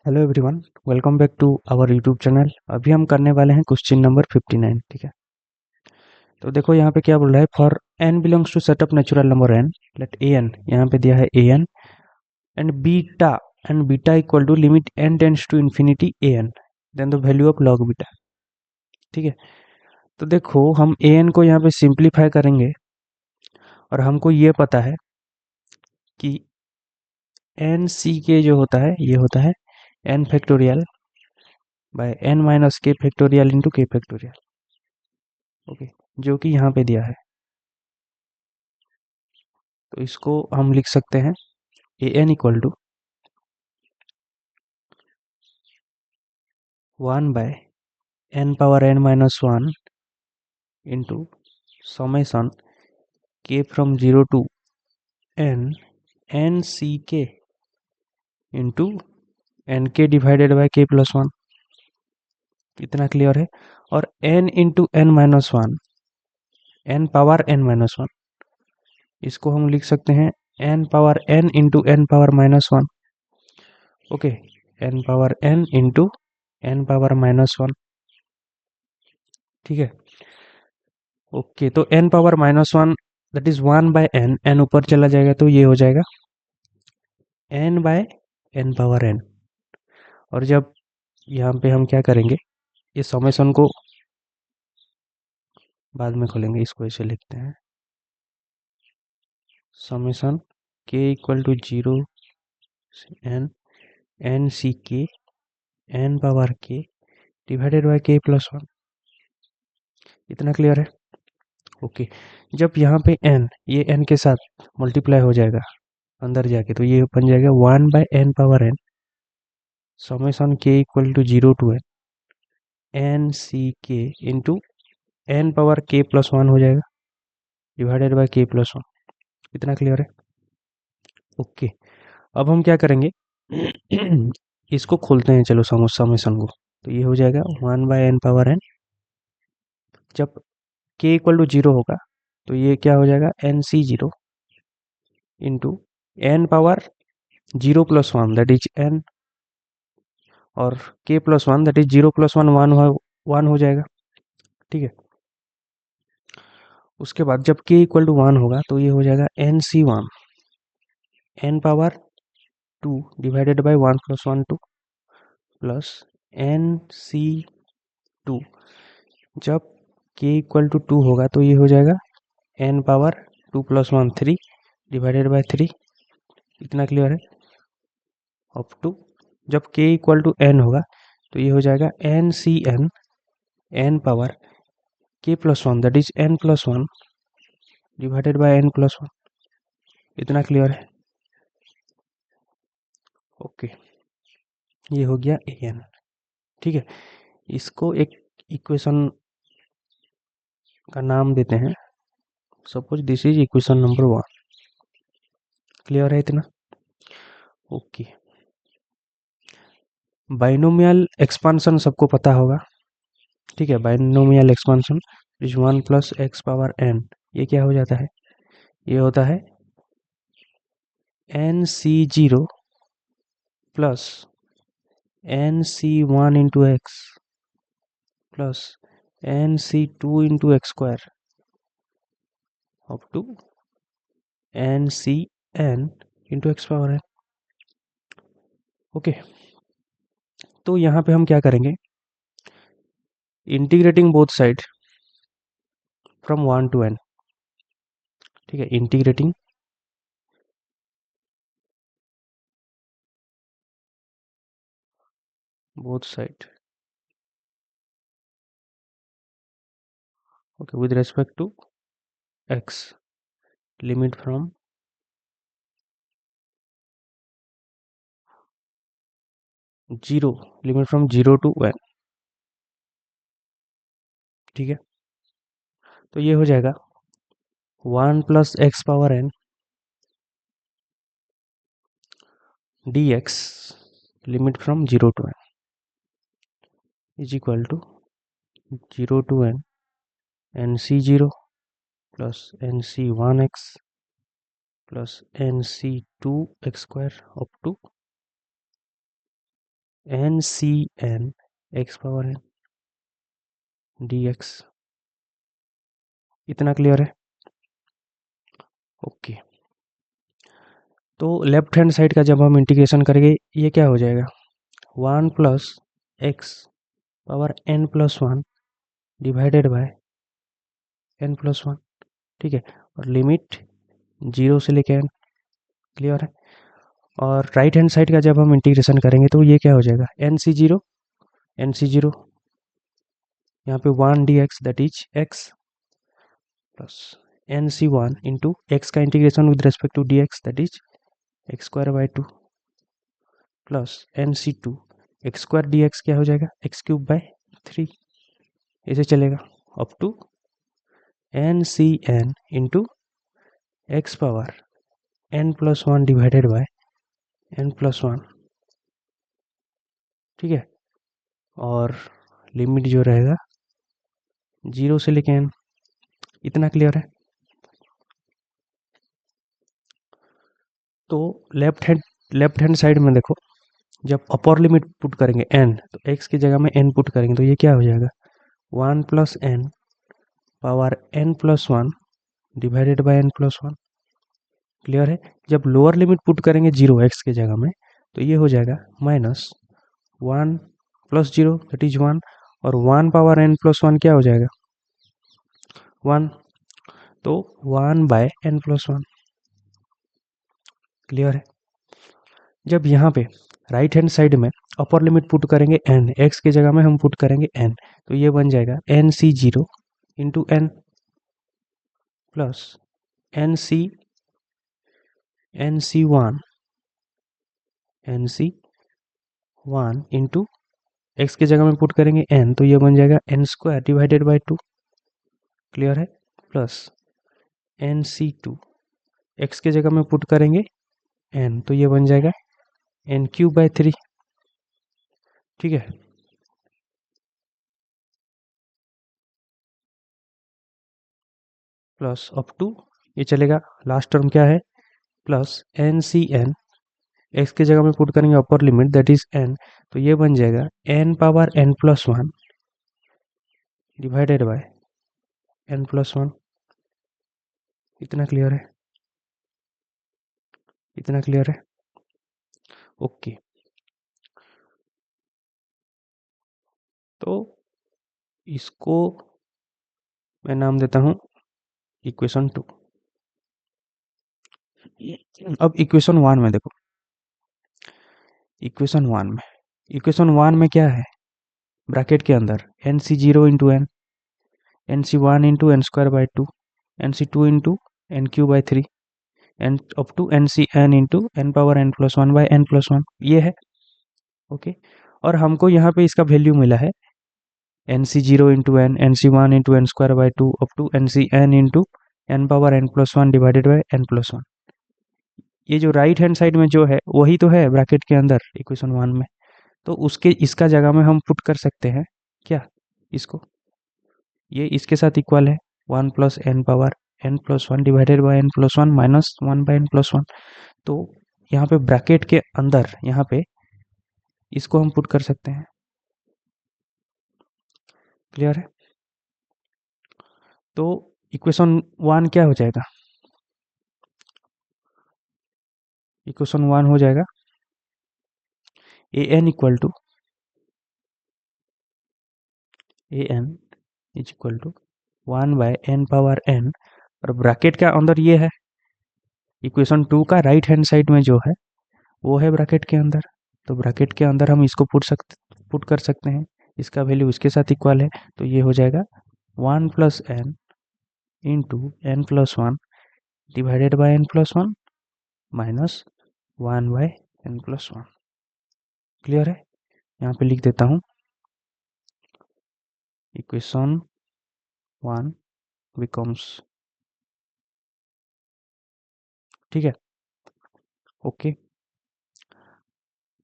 Hello everyone, welcome back to our YouTube channel. अभी हम करने वाले हैं क्वेश्चन नंबर 59। ठीक है, तो देखो यहाँ पे क्या बोल रहा है। For n belongs to set of natural number n, let a n, यहाँ पे दिया है a n and beta equal to limit n tends to infinity a n, then the value of log beta. ठीक है, तो देखो हम A N को यहाँ पे सिंप्लीफाई करेंगे और हमको ये पता है कि एन सी के जो होता है ये होता है n factorial by n minus के फैक्टोरियल इंटू के फैक्टोरियल। ओके, जो कि यहाँ पे दिया है, तो इसको हम लिख सकते हैं a n equal to 1 by n power n minus 1 into summation k from 0 to n C k into n k divided by k plus 1। इतना क्लियर है। और n into n minus 1, n power n minus 1, इसको हम लिख सकते हैं n power n into n power minus 1। Okay, n power n into n power minus 1। ठीक है, ओके, तो n power minus 1 that is 1 by n ऊपर चला जाएगा तो ये हो जाएगा n by n power n। और जब यहाँ पे हम क्या करेंगे, ये समेसन को बाद में खोलेंगे, इसको ऐसे लिखते हैं समेसन k इक्वल टू 0 से n सी के n power k divided by k plus 1। इतना क्लियर है। ओके, जब यहाँ पे n, ये n के साथ मल्टीप्लाई हो जाएगा अंदर जाके, तो ये बन जाएगा 1 by n power n summation k equal to 0 to n C k into n power k plus 1 हो जाएगा डिवाइडेड बाय k प्लस 1। इतना क्लियर है। ओके, अब हम क्या करेंगे इसको खोलते हैं, चलो समेसन को। तो ये हो जाएगा 1 बाय n पावर n, जब k इक्वल टू 0 होगा तो ये क्या हो जाएगा n C 0 into n power 0 plus 1 that is n, और k plus 1 that is 0 plus 1 1 हो जाएगा। ठीक है, उसके बाद जब k इक्वल टू 1 होगा तो ये हो जाएगा n C 1 n power 2 divided by 1 plus 1 2 plus n C 2, जब k इक्वल टू 2 होगा तो ये हो जाएगा n power 2 plus 1 3 divided by 3। इतना क्लियर है। अप टू जब k इक्वल टू n होगा तो ये हो जाएगा n C n n power k plus 1 that is n plus 1 divided by n plus 1। इतना क्लियर है। ओके, ये हो गया ए एन। ठीक है, इसको एक इक्वेशन का नाम देते हैं, suppose this is equation number 1। Clear है इतना? ओके, बाइनोमियल एक्सपांशन सबको पता होगा। ठीक है, binomial expansion is 1 plus x power n, ये क्या हो जाता है, ये होता है n C 0 plus n C 1 into x plus n C 2 into x square up to n C n into x power n। Okay, तो यहाँ पे हम क्या करेंगे, integrating both side from 1 to n। ठीक है, इंटीग्रेटिंग both side, okay, with respect to x, limit from 0, limit from 0 to n। ठीक है, तो ये हो जाएगा 1 plus x power n d x limit from 0 to n is equal to 0 to n n C 0 plus n C 1 x plus n C 2 x square up to n C n x power n d x. इतना clear है? Okay. तो left hand side का जब हम integration करेंगे ये क्या हो जाएगा, 1 plus x power n plus one divided by n plus one. ठीक है, और लिमिट 0 से लेके एन। क्लियर है? और राइट हैंड साइड का जब हम इंटीग्रेशन करेंगे तो ये क्या हो जाएगा, एन सी जीरो, यहाँ पे 1 d x that is x plus n C one into x का integration with respect to d x that is x square by two plus n C two x square d x क्या हो जाएगा, x cube by three. ऐसे चलेगा up to n C n into x power n plus one divided by n plus one. ठीक है, और limit जो रहेगा 0 से लेके एन। इतना क्लियर है? तो लेफ्ट हैंड साइड में देखो, जब अपर लिमिट पुट करेंगे एन, तो एक्स की जगह में एन पुट करेंगे तो ये क्या हो जाएगा, 1 plus n power n plus one divided by n plus one. Clear है? जब लोअर लिमिट पुट करेंगे 0 एक्स की जगह में तो ये हो जाएगा माइनस 1 प्लस 0 दैट इज 1, और 1 पावर एन प्लस वन क्या हो जाएगा, 1, तो 1 by n plus one. Clear है? जब यहाँ पे राइट हैंड साइड में अपर लिमिट पुट करेंगे एन, एक्स की जगह में हम पुट करेंगे एन, तो ये बन जाएगा n C zero into n plus n सी वन इंटू एक्स की जगह में पुट करेंगे एन, तो ये बन जाएगा n square divided by two. Clear है? प्लस एन सी टू एक्स की जगह में पुट करेंगे एन, तो ये बन जाएगा एन क्यूब बाई थ्री। ठीक है, प्लस अप टू ये चलेगा, लास्ट टर्म क्या है, प्लस एन सी एन एक्स की जगह में पुट करेंगे upper limit that is n, तो ये बन जाएगा n power n plus one divided by n plus one. इतना क्लियर है? इतना क्लियर है? ओके। तो इसको मैं नाम देता हूं इक्वेशन टू। अब इक्वेशन वन में देखो, इक्वेशन वन में क्या है, ब्रैकेट के अंदर n C zero into n C one into n square by two, n C two into n cube by three, n up to n C n into n power n plus one by n plus one, ये है। Okay, और हमको यहाँ पे इसका value मिला है n C zero into n C one into n square by two up to n C n into n power n plus one divided by n plus one. ये जो राइट हैंड साइड में जो है वही तो है bracket के अंदर इक्वेशन वन में, तो उसके इसका जगह में हम पुट कर सकते हैं क्या, इसको, ये इसके साथ इक्वल है 1 plus n power n plus one divided by n plus one minus 1 by n plus one. तो यहाँ पे ब्रैकेट के अंदर यहाँ पे इसको हम पुट कर सकते हैं। क्लियर है? तो इक्वेशन वन क्या हो जाएगा, इक्वेशन वन हो जाएगा a n equal to is equal to 1 by n power n, और ब्रैकेट के अंदर ये है, इक्वेशन टू का राइट हैंड साइड में जो है वो है ब्रैकेट के अंदर, तो ब्रैकेट के अंदर हम इसको पुट कर सकते हैं, इसका वैल्यू इसके साथ इक्वल है, तो ये हो जाएगा 1 plus n into n plus one divided by n plus one minus 1 by n plus one. Clear है? यहाँ पे लिख देता हूँ इक्वेशन वन बिकम्स, ठीक है, ओके।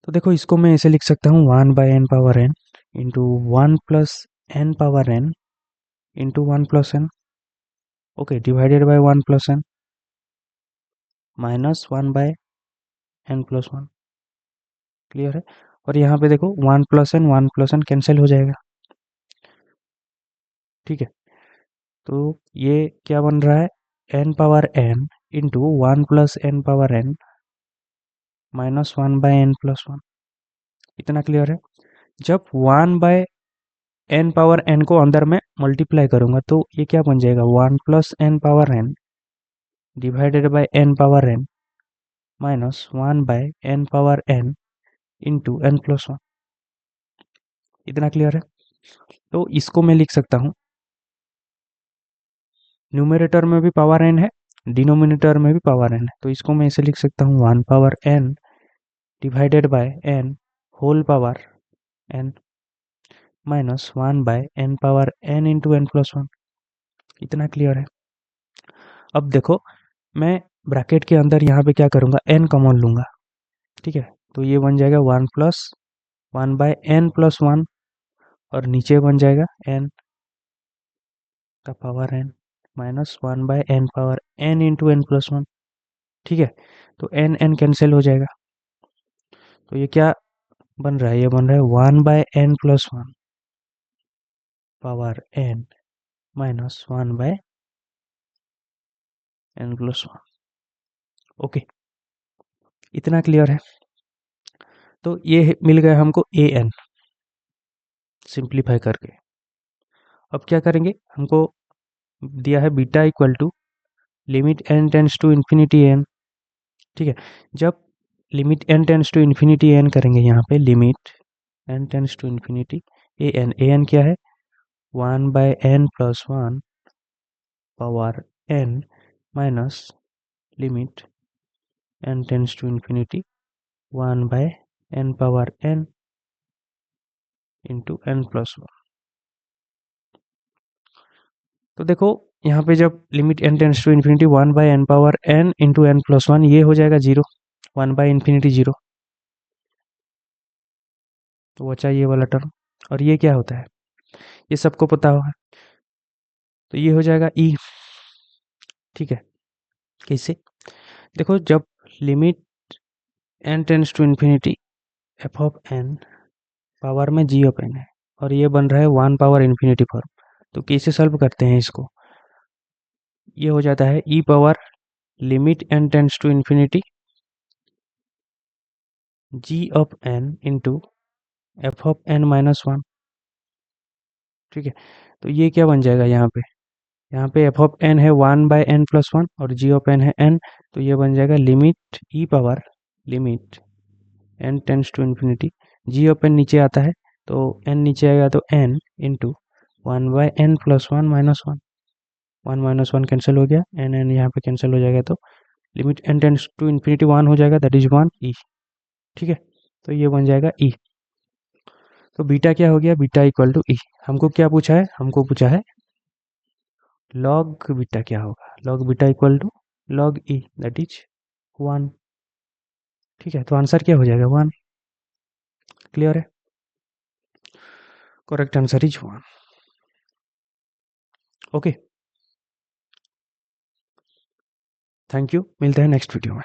तो देखो इसको मैं ऐसे लिख सकता हूँ 1 by n power n into 1 plus n power n into 1 plus n, okay, divided by 1 plus n minus 1 by n plus one. Clear है? और यहाँ पे देखो 1 प्लस एन कैंसिल हो जाएगा। ठीक है, तो ये क्या बन रहा है, N power n into 1 + n⁻n -1/n+1। इतना क्लियर है। जब 1/n⁻n को अंदर में मल्टीप्लाई करूंगा तो ये क्या बन जाएगा, 1 + n⁻n divided by n⁻n -1/n⁻n into n+1। इतना क्लियर है। तो इसको मैं लिख सकता हूँ, न्यूमरेटर में भी पावर n है, डिनोमिनेटर में भी पावर n है, तो इसको मैं ऐसे लिख सकता हूँ 1/n divided by n whole power n -1/n⁻n into n+1। इतना क्लियर है। अब देखो, मैं ब्रैकेट के अंदर यहाँ पे क्या करूँगा, n कॉमन लूँगा। ठीक है, तो ये बन जाएगा 1 + 1/n+1 और नीचे बन जाएगा n का power n -1/n⁻n into n+1। ठीक है, तो n n कैंसिल हो जाएगा। तो ये क्या बन रहा है, ये बन रहा है 1/n+1 power n -1/n+1। Okay, इतना क्लियर है। तो ये मिल गया हमको ए एन सिंप्लीफाई करके। अब क्या करेंगे, हमको दिया है beta equal to limit n tends to infinity n. ठीक है, जब limit n tends to infinity n करेंगे, यहाँ पे limit n tends to infinity a n क्या है, 1/n+1 power n minus limit n tends to infinity 1/n power n into n+1। तो देखो, यहाँ पे जब limit n tends to infinity 1/n power n into n+1, ये हो जाएगा 0, 1/∞ 0, तो बचा ये वाला टर्म। और ये क्या होता है, ये सबको पता होगा, तो ये हो जाएगा e। ठीक है, कैसे, देखो, जब limit n tends to infinity f of n power में g ऑफ n है और ये बन रहा है 1/∞ फॉर्म, तो कैसे सॉल्व करते हैं इसको, ये हो जाता है e power limit n tends to infinity g of n into f of n-1। ठीक है, तो ये क्या बन जाएगा, यहाँ पे f ऑफ n है 1/n+1 और g ऑफ n है n, तो ये बन जाएगा limit e power limit n tends to infinity, g of n नीचे आता है तो n नीचे आएगा तो n इंटू 1/n+1 -1, 1 - 1 कैंसिल हो गया, n यहाँ पे कैंसिल हो जाएगा, तो limit n tends to infinity 1 हो जाएगा, दैट इज 1 e। ठीक है, तो ये बन जाएगा e। तो बीटा क्या हो गया, बीटा इक्वल टू e। हमको क्या पूछा है, हमको पूछा है लॉग बीटा क्या होगा, log beta equal to log e that is 1। ठीक है, तो आंसर क्या हो जाएगा, 1। क्लियर है, correct answer is 1। Okay, thank you, मिलते हैं नेक्स्ट वीडियो में।